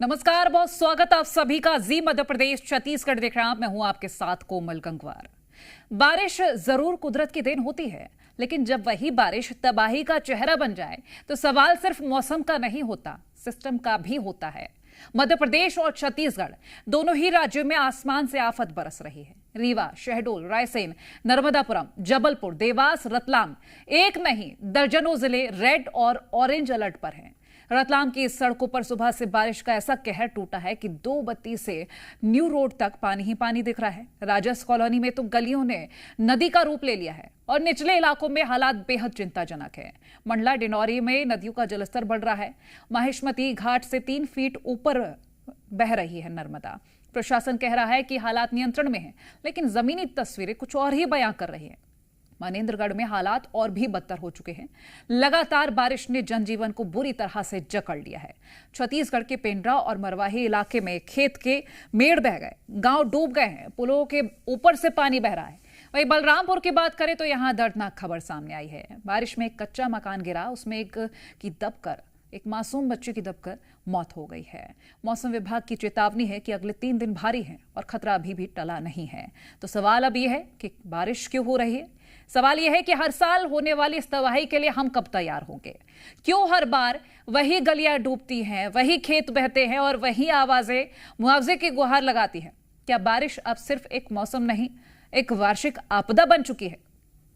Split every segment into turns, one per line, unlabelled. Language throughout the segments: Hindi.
नमस्कार, बहुत स्वागत आप सभी का जी मध्य प्रदेश छत्तीसगढ़ देख रहे हैं। मैं हूं आपके साथ कोमल गंगवार। बारिश जरूर कुदरत की देन होती है, लेकिन जब वही बारिश तबाही का चेहरा बन जाए तो सवाल सिर्फ मौसम का नहीं होता, सिस्टम का भी होता है। मध्य प्रदेश और छत्तीसगढ़ दोनों ही राज्यों में आसमान से आफत बरस रही है। रीवा, शहडोल, रायसेन, नर्मदापुरम, जबलपुर, देवास, रतलाम, एक नहीं दर्जनों जिले रेड और ऑरेंज अलर्ट पर हैं। रतलाम की सड़कों पर सुबह से बारिश का ऐसा कहर टूटा है कि 2 बत्ती से न्यू रोड तक पानी ही पानी दिख रहा है। राजस कॉलोनी में तो गलियों ने नदी का रूप ले लिया है और निचले इलाकों में हालात बेहद चिंताजनक है। मंडला डिंडौरी में नदियों का जलस्तर बढ़ रहा है। माहिष्मती घाट से 3 फीट ऊपर बह रही है नर्मदा। प्रशासन कह रहा है कि हालात नियंत्रण में है, लेकिन जमीनी तस्वीरें कुछ और ही बयां कर रही है। मनेन्द्रगढ़ में हालात और भी बदतर हो चुके हैं। लगातार बारिश ने जनजीवन को बुरी तरह से जकड़ लिया है। छत्तीसगढ़ के पेंड्रा और मरवाही इलाके में खेत के मेड़ बह गए, गांव डूब गए हैं, पुलों के ऊपर से पानी बह रहा है। वहीं बलरामपुर की बात करें तो यहां दर्दनाक खबर सामने आई है। बारिश में एक कच्चा मकान गिरा, उसमें एक मासूम बच्चे की दबकर मौत हो गई है। मौसम विभाग की चेतावनी है कि अगले 3 दिन भारी हैं और खतरा अभी भी टला नहीं है। तो सवाल अब यह है कि बारिश क्यों हो रही है। सवाल यह है कि हर साल होने वाली इस तबाही के लिए हम कब तैयार होंगे। क्यों हर बार वही गलियां डूबती हैं, वही खेत बहते हैं और वही आवाजें मुआवजे की गुहार लगाती हैं। क्या बारिश अब सिर्फ एक मौसम नहीं, एक वार्षिक आपदा बन चुकी है?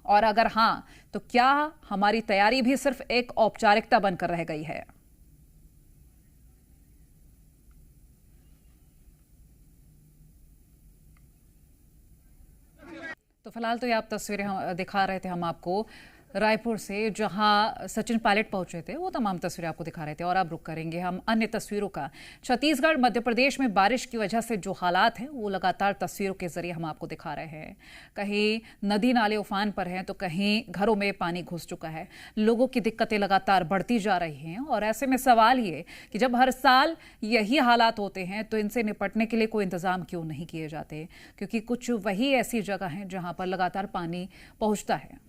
और अगर हां, तो क्या हमारी तैयारी भी सिर्फ एक औपचारिकता बनकर रह गई है? तो फिलहाल तो ये आप तस्वीरें हम दिखा रहे थे हम आपको रायपुर से, जहां सचिन पायलट पहुंचे थे। वो तमाम तस्वीरें आपको दिखा रहे थे और अब रुक करेंगे हम अन्य तस्वीरों का। छत्तीसगढ़, मध्य प्रदेश में बारिश की वजह से जो हालात हैं वो लगातार तस्वीरों के जरिए हम आपको दिखा रहे हैं। कहीं नदी नाले उफान पर हैं तो कहीं घरों में पानी घुस चुका है। लोगों की दिक्कतें लगातार बढ़ती जा रही हैं और ऐसे में सवाल ये कि जब हर साल यही हालात होते हैं तो इनसे निपटने के लिए कोई इंतजाम क्यों नहीं किए जाते, क्योंकि कुछ वही ऐसी जगह हैं जहां पर लगातार पानी पहुंचता है।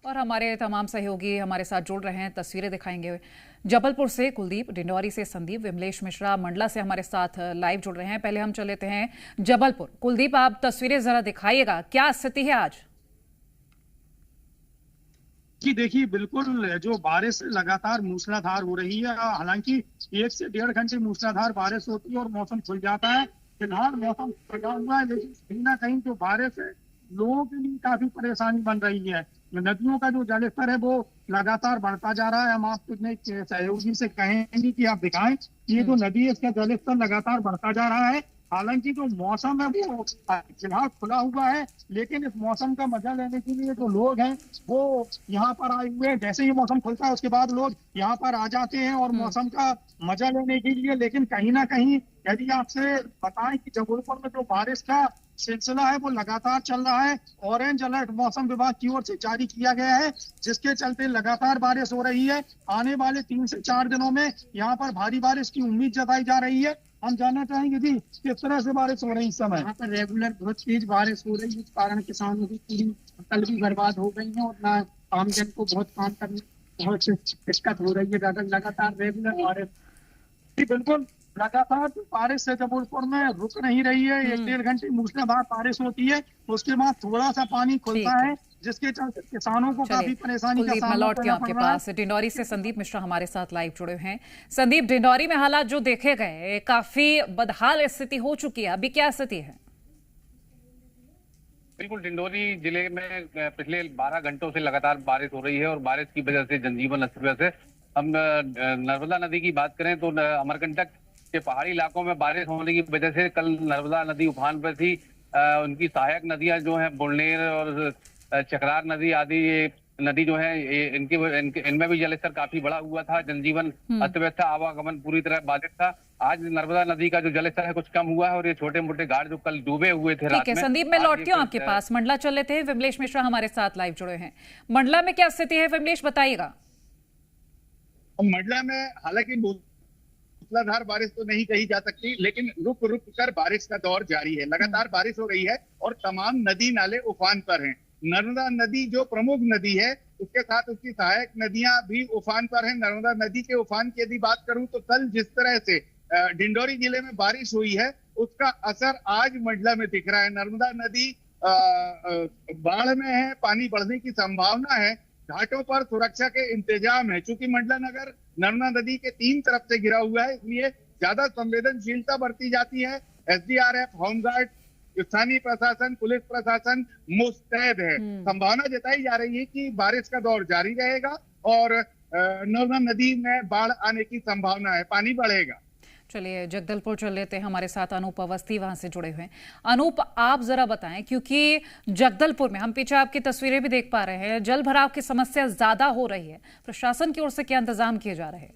और हमारे तमाम सहयोगी हमारे साथ जुड़ रहे हैं, तस्वीरें दिखाएंगे। जबलपुर से कुलदीप, डिंडौरी से संदीप, विमलेश मिश्रा मंडला से हमारे साथ लाइव जुड़ रहे हैं। पहले हम चल लेते हैं जबलपुर। कुलदीप, आप तस्वीरें जरा दिखाइएगा, क्या स्थिति है आज?
जी देखिए, बिल्कुल जो बारिश लगातार मूसलाधार हो रही है। हालांकि 1 से 1.5 घंटे मूसलाधार बारिश होती है और मौसम खुल जाता है। फिलहाल मौसम खुला हुआ है, लेकिन कहीं ना कहीं जो बारिश है लोगों के लिए काफी परेशानी बन रही है। नदियों का जो जलस्तर है वो लगातार बढ़ता जा रहा है। हम आपको अपने सहयोगी से कहेंगे कि आप दिखाएं, ये जो नदी है इसका जलस्तर लगातार बढ़ता जा रहा है। हालांकि जो मौसम है वो फिलहाल खुला हुआ है, लेकिन इस मौसम का मजा लेने के लिए जो लोग हैं वो यहाँ पर आए हुए हैं। जैसे ही मौसम खुलता है उसके बाद लोग यहाँ पर आ जाते हैं और मौसम का मजा लेने के लिए। लेकिन कहीं ना कहीं यदि आपसे बताएं कि जबलपुर में जो बारिश का सिलसिला है वो लगातार चल रहा है। ऑरेंज अलर्ट मौसम विभाग की ओर से जारी किया गया है, जिसके चलते लगातार बारिश हो रही है। आने वाले 3 से 4 दिनों में यहाँ पर भारी बारिश की उम्मीद जताई जा रही है। हम जानना चाहेंगे जी, किस तरह से बारिश हो रही है इस समय?
यहाँ पर रेगुलर बहुत तेज बारिश हो रही है, इस कारण किसानों की पूरी फसल भी बर्बाद हो गई है और ना आमजन को बहुत काम करने बहुत दिक्कत हो रही है। लगातार रेगुलर बारिश।
जी बिल्कुल, लगातार बारिश से जबलपुर में रुक नहीं रही है। 1-1.5 घंटे मूसलाधार बारिश होती है, उसके बाद थोड़ा सा पानी खुलता है, जिसके चलते किसानों को काफी परेशानी का सामना
लौट के आपके पास डिंडौरी से संदीप मिश्रा हमारे साथ लाइव जुड़े हैं। संदीप, डिंडौरी में हालात जो देखे गए, काफी बदहाल स्थिति हो चुकी है, अभी क्या स्थिति है?
बिल्कुल, डिंडौरी जिले में पिछले 12 घंटों से लगातार बारिश हो रही है और बारिश की वजह से जनजीवन अस्त व्यस्त है। हम नर्मदा नदी की बात करें तो अमरकंटक के पहाड़ी इलाकों में बारिश होने की वजह से कल नर्मदा नदी उफान पर थी। उनकी सहायक नदियां जो हैं बुलनेर और चकरार नदी आदि, ये नदी जो है इनमें भी जलस्तर काफी बढ़ा हुआ था। जनजीवन अस्त व्यस्त था, आवागमन पूरी तरह बाधित था। आज नर्मदा नदी का जो जलस्तर है कुछ कम हुआ है और ये छोटे मोटे घाट जो कल डूबे हुए थे रात में।
संदीप, मैं लौटती हूँ आपके पास। मंडला चल लेते हैं, विमलेश मिश्रा हमारे साथ लाइव जुड़े हैं। मंडला में क्या स्थिति है, विमलेश बताइएगा।
मंडला में हालांकि
मूसलाधार बारिश तो नहीं कही जा सकती, लेकिन रुक रुक कर बारिश का दौर जारी है। लगातार बारिश हो रही है और तमाम नदी नाले उफान पर हैं। नर्मदा नदी जो प्रमुख नदी है, उसके साथ उसकी सहायक नदियां भी उफान पर हैं। नर्मदा नदी के उफान की यदि बात करूं तो कल जिस तरह से डिंडोरी जिले में बारिश हुई है, उसका असर आज मंडला में दिख रहा है। नर्मदा नदी बाढ़ में है, पानी बढ़ने की संभावना है। घाटों पर सुरक्षा के इंतजाम है। चूंकि मंडला नगर नर्मदा नदी के 3 तरफ से घिरा हुआ है, इसलिए ज्यादा संवेदनशीलता बरती जाती है। एसडीआरएफ, होमगार्ड, स्थानीय प्रशासन, पुलिस प्रशासन मुस्तैद है। संभावना जताई जा रही है कि बारिश का दौर जारी रहेगा और नर्मदा नदी में बाढ़ आने की संभावना है, पानी बढ़ेगा।
चलिए जगदलपुर चल लेते हैं, हमारे साथ अनूप अवस्थी वहां से जुड़े हुए हैं। अनूप, आप जरा बताएं, क्योंकि जगदलपुर में हम पीछे आपकी तस्वीरें भी देख पा रहे हैं, जल भराव की समस्या ज्यादा हो रही है। प्रशासन की ओर से क्या इंतजाम किए जा रहे हैं?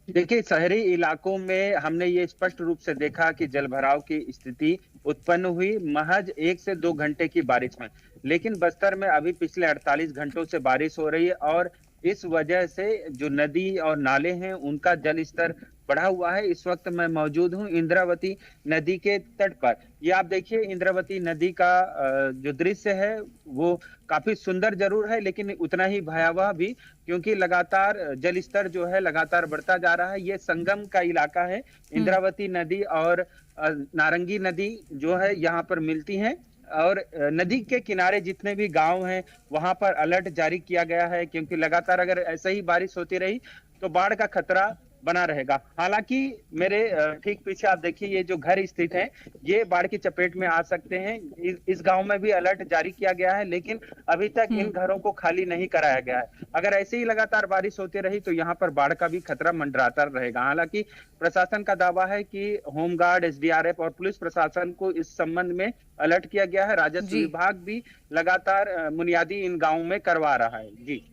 देखिए, शहरी इलाकों में हमने ये स्पष्ट रूप से देखा कि जलभराव की स्थिति उत्पन्न हुई महज 1 से 2 घंटे की बारिश में। लेकिन बस्तर में अभी पिछले 48 घंटों से बारिश हो रही है और इस वजह से जो नदी और नाले हैं उनका जल स्तर बढ़ा हुआ है। इस वक्त मैं मौजूद हूं इंद्रावती नदी के तट पर। ये आप देखिए, इंद्रावती नदी का जो दृश्य है वो काफी सुंदर जरूर है, लेकिन उतना ही भयावह भी, क्योंकि लगातार जल स्तर जो है लगातार बढ़ता जा रहा है। ये संगम का इलाका है, इंद्रावती नदी और नारंगी नदी जो है यहाँ पर मिलती हैं और नदी के किनारे जितने भी गांव हैं वहां पर अलर्ट जारी किया गया है, क्योंकि लगातार अगर ऐसे ही बारिश होती रही तो बाढ़ का खतरा बना रहेगा। हालांकि मेरे ठीक पीछे आप देखिए, ये जो घर स्थित है ये बाढ़ की चपेट में आ सकते हैं। इस गांव में भी अलर्ट जारी किया गया है, लेकिन अभी तक इन घरों को खाली नहीं कराया गया है। अगर ऐसे ही लगातार बारिश होती रही तो यहाँ पर बाढ़ का भी खतरा मंडराता रहेगा। हालांकि प्रशासन का दावा है कि होमगार्ड, एसडीआरएफ और पुलिस प्रशासन को इस संबंध में अलर्ट किया गया है। राजस्व विभाग भी लगातार मुनियादी इन गाँवों में करवा रहा है। जी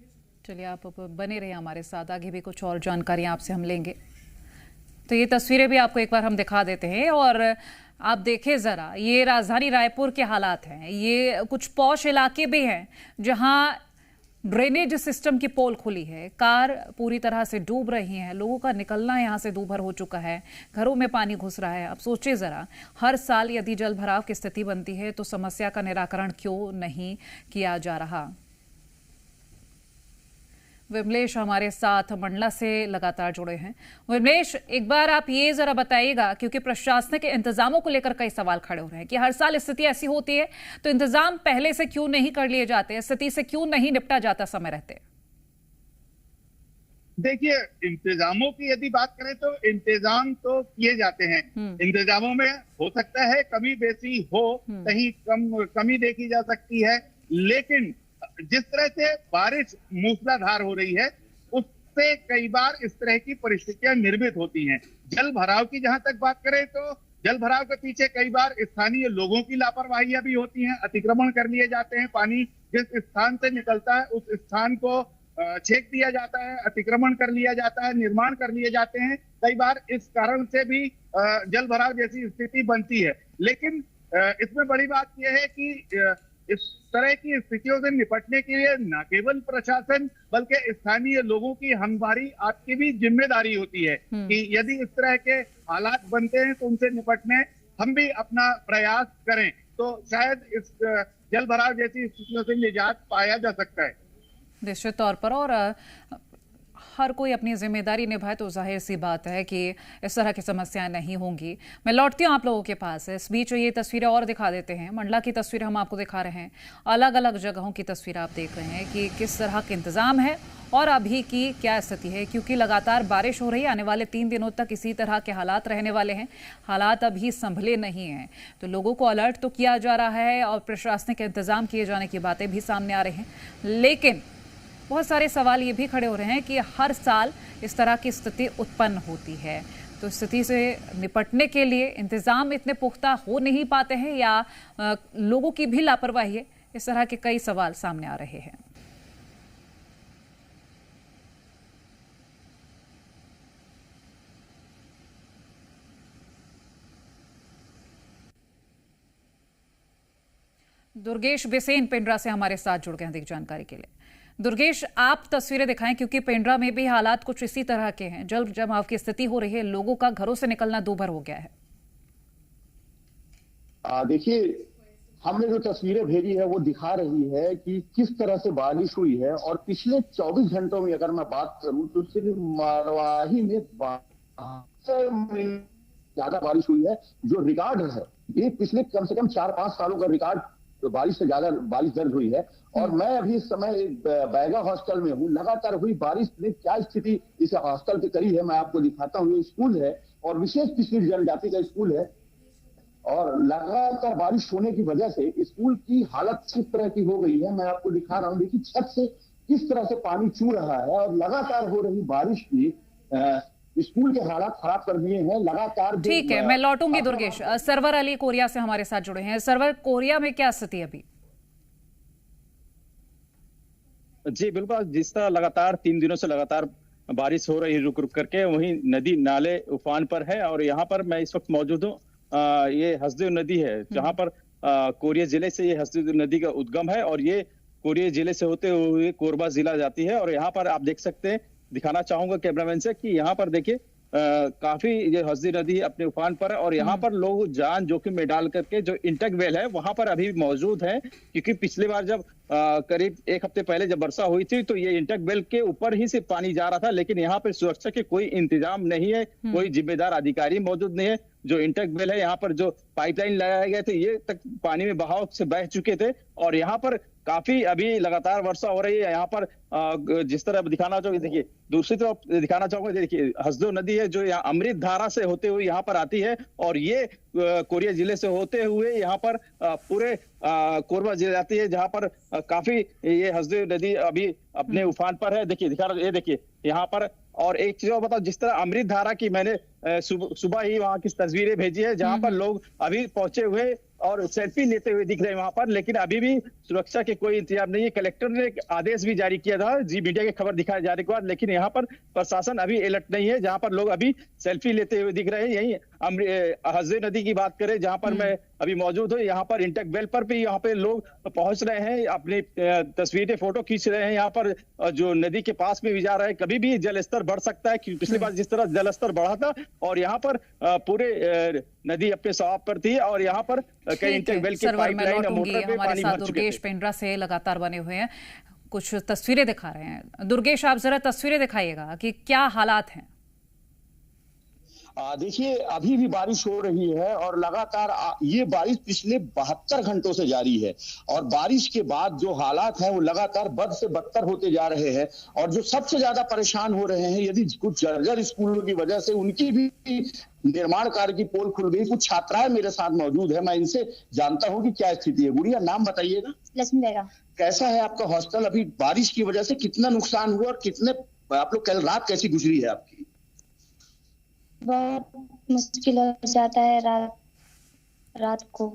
चलिए, आप बने रहिए हमारे साथ, आगे भी कुछ और जानकारी आपसे हम लेंगे। तो ये तस्वीरें भी आपको एक बार हम दिखा देते हैं और आप देखें जरा, ये राजधानी रायपुर के हालात हैं। ये कुछ पॉश इलाके भी हैं जहां ड्रेनेज सिस्टम की पोल खुली है, कार पूरी तरह से डूब रही हैं, लोगों का निकलना यहाँ से दूभर हो चुका है, घरों में पानी घुस रहा है। अब सोचिए जरा, हर साल यदि जल भराव की स्थिति बनती है तो समस्या का निराकरण क्यों नहीं किया जा रहा। विमलेश हमारे साथ मंडला से लगातार जुड़े हैं। विमलेश, एक बार आप ये जरा बताइएगा, क्योंकि प्रशासनिक इंतजामों को लेकर कई सवाल खड़े हो रहे हैं कि हर साल स्थिति ऐसी होती है तो इंतजाम पहले से क्यों नहीं कर लिए जाते, स्थिति से क्यों नहीं निपटा जाता समय रहते?
देखिए, इंतजामों की यदि बात करें तो इंतजाम तो किए जाते हैं। इंतजामों में हो सकता है कमी बेसी हो, कहीं कमी देखी जा सकती है, लेकिन जिस तरह से बारिश मूसलाधार हो रही है उससे कई बार इस तरह की परिस्थितियां निर्मित होती हैं। जल भराव की जहां तक बात करें तो जल भराव के पीछे कई बार स्थानीय लोगों की लापरवाहियां भी होती हैं। अतिक्रमण कर लिए जाते हैं, पानी जिस स्थान से निकलता है उस स्थान को छेक दिया जाता है, अतिक्रमण कर लिया जाता है, निर्माण कर लिए जाते हैं। कई बार इस कारण से भी जल भराव जैसी स्थिति बनती है। लेकिन इसमें बड़ी बात यह है कि इस तरह की स्थितियों से निपटने के लिए न केवल प्रशासन बल्कि स्थानीय लोगों की, हमारी, आपकी भी जिम्मेदारी होती है कि यदि इस तरह के हालात बनते हैं तो उनसे निपटने हम भी अपना प्रयास करें, तो शायद इस जल भराव जैसी स्थितियों से निजात पाया जा सकता है।
निश्चित तौर पर, और हर कोई अपनी जिम्मेदारी निभाए तो जाहिर सी बात है कि इस तरह की समस्याएं नहीं होंगी। मैं लौटती हूँ आप लोगों के पास। इस बीच ये तस्वीरें और दिखा देते हैं। मंडला की तस्वीरें हम आपको दिखा रहे हैं, अलग अलग जगहों की तस्वीर आप देख रहे हैं कि किस तरह के इंतजाम है और अभी की क्या स्थिति है, क्योंकि लगातार बारिश हो रही है। आने वाले 3 दिनों तक इसी तरह के हालात रहने वाले हैं। हालात अभी संभले नहीं हैं, तो लोगों को अलर्ट तो किया जा रहा है और प्रशासनिक इंतजाम किए जाने की बातें भी सामने आ रही हैं, लेकिन बहुत सारे सवाल ये भी खड़े हो रहे हैं कि हर साल इस तरह की स्थिति उत्पन्न होती है, तो स्थिति से निपटने के लिए इंतजाम इतने पुख्ता हो नहीं पाते हैं या लोगों की भी लापरवाही है। इस तरह के कई सवाल सामने आ रहे हैं। दुर्गेश बेसेन पिंडरा से हमारे साथ जुड़ गए हैं अधिक जानकारी के लिए। दुर्गेश, आप तस्वीरें दिखाएं क्योंकि पेंड्रा में भी हालात कुछ इसी तरह के हैं। जल जमाव की स्थिति हो रही है, लोगों का घरों से निकलना दूभर हो गया है।
देखिए, हमने जो तस्वीरें भेजी है वो दिखा रही है कि किस तरह से बारिश हुई है। और पिछले 24 घंटों में अगर मैं बात करूं तो सिर्फ मरवाही में ज्यादा बारिश हुई है, जो रिकॉर्ड है। ये पिछले कम से कम 4-5 सालों का रिकॉर्ड तो बारिश से ज्यादा बारिश दर्ज हुई है। और मैं अभी इस समय बैगा हॉस्टल में हूँ। लगातार हुई बारिश ने क्या स्थिति इस हॉस्टल की करी है मैं आपको दिखाता हूँ। ये स्कूल है और विशेष पिछड़ी जनजाति का स्कूल है। और लगातार बारिश होने की वजह से स्कूल की हालत किस तरह की हो गई है मैं आपको दिखा रहा हूँ। देखिए छत से किस तरह से पानी चू रहा है और लगातार हो रही बारिश की स्कूल के हालात खराब कर दिए हैं लगातार।
ठीक है, मैं लौटूंगी दुर्गेश। सरवर अली कोरिया से हमारे साथ जुड़े हैं। सरवर, कोरिया में क्या स्थिति अभी?
जी बिल्कुल, जिस तरह लगातार 3 दिनों से लगातार बारिश हो रही है रुक रुक करके, वहीं नदी नाले उफान पर है। और यहाँ पर मैं इस वक्त मौजूद हूँ। ये हसदेव नदी है जहाँ पर कोरिया जिले से ये हसदेव नदी का उद्गम है और ये कोरिया जिले से होते हुए कोरबा जिला जाती है। और यहाँ पर आप देख सकते हैं, दिखाना चाहूंगा कैमरामैन से कि यहाँ पर देखिए काफी ये हसदेव नदी अपने उफान पर है। और यहाँ पर लोग जान जोखिम में डाल करके जो इंटेक वेल है वहां पर अभी मौजूद है, क्योंकि पिछली बार जब करीब 1 हफ्ते पहले जब वर्षा हुई थी तो ये इंटेक वेल के ऊपर ही से पानी जा रहा था। लेकिन यहाँ पे सुरक्षा के कोई इंतजाम नहीं है, कोई जिम्मेदार अधिकारी मौजूद नहीं है। जो इंटेक वेल है यहाँ पर जो पाइपलाइन लगाए गए थे ये तक पानी में बहाव से बह चुके थे। और यहाँ पर काफी अभी लगातार वर्षा हो रही है। यहाँ पर जिस तरह दिखाना चाहूंगा, देखिए दूसरी तरफ दिखाना चाहूंगा, देखिए हसदेव नदी है जो यहाँ अमृत धारा से होते हुए यहाँ पर आती है और ये कोरिया जिले से होते हुए यहाँ पर पूरे कोरबा जिले जाती है, जहाँ पर काफी ये हसदेव नदी अभी अपने उफान पर है। देखिए दिखा रहा, ये देखिए यहाँ पर। और एक चीज और बताओ, जिस तरह अमृत धारा की मैंने सुबह ही वहां की तस्वीरें भेजी है जहां पर लोग अभी पहुंचे हुए और सेल्फी लेते हुए दिख रहे हैं वहां पर, लेकिन अभी भी सुरक्षा के कोई इंतजाम नहीं है। कलेक्टर ने एक आदेश भी जारी किया था जी मीडिया की खबर दिखाए जाने के बाद, लेकिन यहाँ पर प्रशासन अभी अलर्ट नहीं है, जहां पर लोग अभी सेल्फी लेते हुए दिख रहे हैं। यही हसदेव नदी की बात करें जहां पर मैं अभी मौजूद हूँ, यहाँ पर इंटेक वेल पर भी यहाँ पे लोग पहुंच रहे हैं, अपनी तस्वीरें फोटो खींच रहे हैं। यहाँ पर जो नदी के पास में भी जा रहे हैं, कभी भी जल स्तर बढ़ सकता है। पिछली बार जिस तरह जल स्तर बढ़ा था और यहाँ पर पूरे नदी अपने सवाब पर थी और यहाँ पर कई इंटेक वेल की पाइपलाइन मोटर पे पानी भर चुके थे।
दुर्गेश पेंड्रा से लगातार बने हुए हैं, कुछ तस्वीरें दिखा रहे हैं। दुर्गेश, आप जरा तस्वीरें दिखाइएगा कि क्या हालात हैं।
देखिए अभी भी बारिश हो रही है और लगातार ये बारिश पिछले 72 घंटों से जारी है। और बारिश के बाद जो हालात हैं वो लगातार बद से बदतर होते जा रहे हैं। और जो सबसे ज्यादा परेशान हो रहे हैं, यदि कुछ जर्जर स्कूलों की वजह से उनकी भी निर्माण कार्य की पोल खुल गई। कुछ छात्राएं मेरे साथ मौजूद है, मैं इनसे जानता हूँ कि क्या स्थिति है। गुड़िया, नाम बताइएगा।
लक्ष्मी बेगम।
कैसा है आपका हॉस्टल? अभी बारिश की वजह से कितना नुकसान हुआ और कितने आप लोग कल रात कैसी गुजरी है आपकी?
बहुत मुश्किल हो जाता है रात को।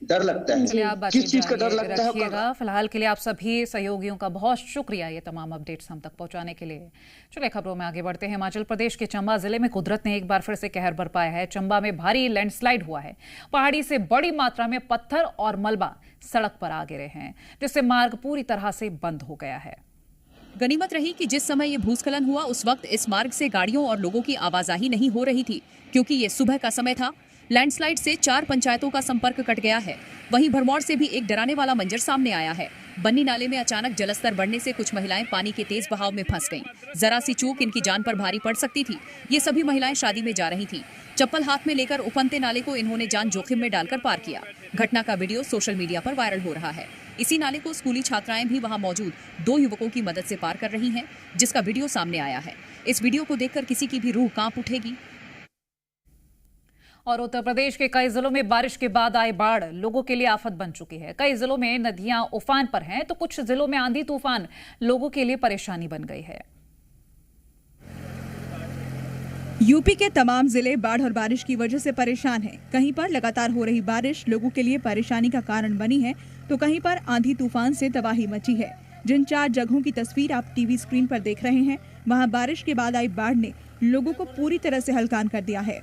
डर लगता है? किस चीज का डर लगता है?
फिलहाल के लिए आप सभी सहयोगियों का बहुत शुक्रिया, ये तमाम अपडेट्स हम तक पहुंचाने के लिए। चलिए खबरों में आगे बढ़ते हैं। हिमाचल प्रदेश के चंबा जिले में कुदरत ने एक बार फिर से कहर बरपाया है। चंबा में भारी लैंडस्लाइड हुआ है। पहाड़ी से बड़ी मात्रा में पत्थर और मलबा सड़क पर आ गिरे हैं, जिससे मार्ग पूरी तरह से बंद हो गया है।
गनीमत रही कि जिस समय ये भूस्खलन हुआ उस वक्त इस मार्ग से गाड़ियों और लोगों की आवाजाही नहीं हो रही थी, क्योंकि ये सुबह का समय था। लैंडस्लाइड से 4 पंचायतों का संपर्क कट गया है। वहीं भरमौर से भी एक डराने वाला मंजर सामने आया है। बन्नी नाले में अचानक जलस्तर बढ़ने से कुछ महिलाएं पानी के तेज बहाव में फंस गईं। जरा सी चूक इनकी जान पर भारी पड़ सकती थी। ये सभी महिलाएं शादी में जा रही थीं। चप्पल हाथ में लेकर उफनते नाले को इन्होंने जान जोखिम में डालकर पार किया। घटना का वीडियो सोशल मीडिया पर वायरल हो रहा है। इसी नाले को स्कूली छात्राएं भी वहां मौजूद 2 युवकों की मदद से पार कर रही हैं, जिसका वीडियो सामने आया है। इस वीडियो को देखकर किसी की भी रूह कांप उठेगी।
और उत्तर प्रदेश के कई जिलों में बारिश के बाद आई बाढ़ लोगों के लिए आफत बन चुकी है। कई जिलों में नदियां उफान पर हैं, तो कुछ जिलों में आंधी तूफान लोगों के लिए परेशानी बन गई है।
यूपी के तमाम जिले बाढ़ और बारिश की वजह से परेशान हैं। कहीं पर लगातार हो रही बारिश लोगों के लिए परेशानी का कारण बनी है, तो कहीं पर आंधी तूफान से तबाही मची है। जिन 4 जगहों की तस्वीर आप टीवी स्क्रीन पर देख रहे हैं, वहां बारिश के बाद आई बाढ़ ने लोगों को पूरी तरह से हलकान कर दिया है।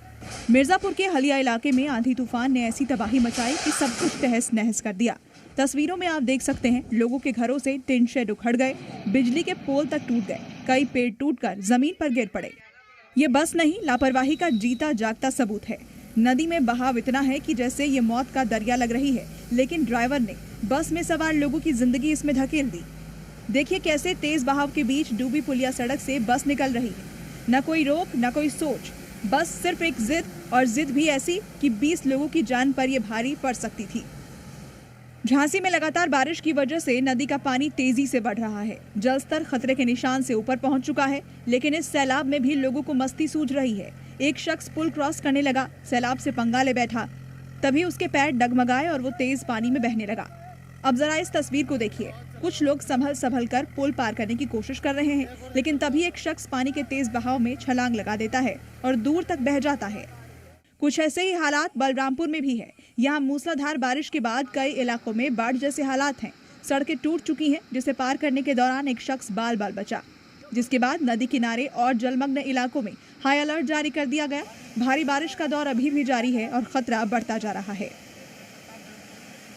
मिर्जापुर के हलिया इलाके में आंधी तूफान ने ऐसी तबाही मचाई कि सब कुछ तहस नहस कर दिया। तस्वीरों में आप देख सकते हैं लोगों के घरों से टिन शेड उखड़ गए, बिजली के पोल तक टूट गए, कई पेड़ टूटकर जमीन पर गिर पड़े। ये बस नहीं, लापरवाही का जीता जागता सबूत है। नदी में बहाव इतना है कि जैसे ये मौत का दरिया लग रही है, लेकिन ड्राइवर ने बस में सवार लोगों की जिंदगी इसमें धकेल दी। देखिए कैसे तेज बहाव के बीच डूबी पुलिया सड़क से बस निकल रही है। न कोई रोक, न कोई सोच, बस सिर्फ एक जिद, और जिद भी ऐसी कि 20 लोगों की जान पर ये भारी पड़ सकती थी। झांसी में लगातार बारिश की वजह से नदी का पानी तेजी से बढ़ रहा है। जलस्तर खतरे के निशान से ऊपर पहुंच चुका है, लेकिन इस सैलाब में भी लोगों को मस्ती सूझ रही है। एक शख्स पुल क्रॉस करने लगा, सैलाब से पंगा ले बैठा, तभी उसके पैर डगमगाए और वो तेज पानी में बहने लगा। अब जरा इस तस्वीर को देखिए। कुछ लोग संभल कर पुल पार करने की कोशिश कर रहे हैं, लेकिन तभी एक शख्स पानी के तेज बहाव में छलांग लगा देता है और दूर तक बह जाता है। कुछ ऐसे ही हालात बलरामपुर में भी है। यहाँ मूसलाधार बारिश के बाद कई इलाकों में बाढ़ जैसे हालात हैं। सड़कें टूट चुकी हैं, जिसे पार करने के दौरान एक शख्स बाल बचा, जिसके बाद नदी किनारे और जलमग्न इलाकों में हाई अलर्ट जारी कर दिया गया। भारी बारिश का दौर अभी भी जारी है और खतरा बढ़ता जा रहा है।